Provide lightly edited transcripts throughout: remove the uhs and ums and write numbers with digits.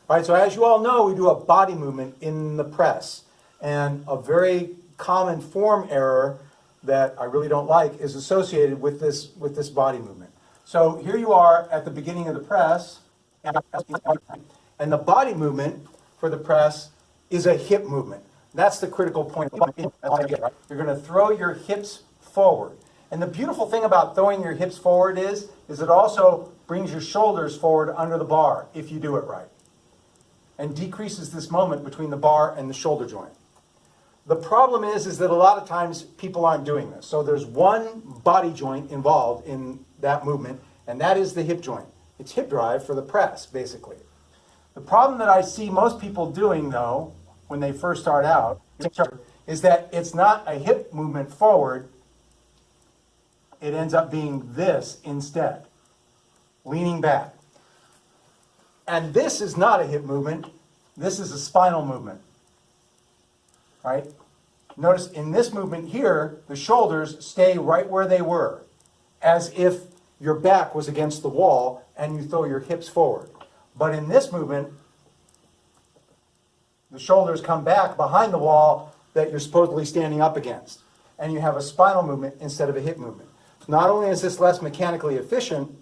All right, so as you all know, we do a body movement in the press. And a very common form error that I really don't like is associated with this body movement. So here you are at the beginning of the press, and the body movement for the press is a hip movement. That's the critical point. You're going to throw your hips forward. And the beautiful thing about throwing your hips forward is it also brings your shoulders forward under the bar if you do it right, and decreases this moment between the bar and the shoulder joint. The problem is that a lot of times people aren't doing this. So there's one body joint involved in that movement, and that is the hip joint. It's hip drive for the press, basically. The problem that I see most people doing, though, when they first start out, is that it's not a hip movement forward. It ends up being this instead, leaning back. And this is not a hip movement. This is a spinal movement. Right? Notice in this movement here, the shoulders stay right where they were, as if your back was against the wall and you throw your hips forward. But in this movement, the shoulders come back behind the wall that you're supposedly standing up against, and you have a spinal movement instead of a hip movement. Not only is this less mechanically efficient,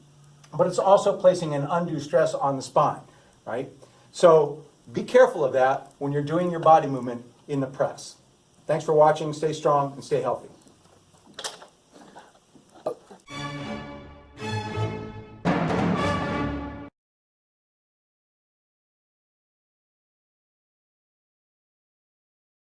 but it's also placing an undue stress on the spine, right? So be careful of that when you're doing your body movement in the press. Thanks for watching. Stay strong and stay healthy.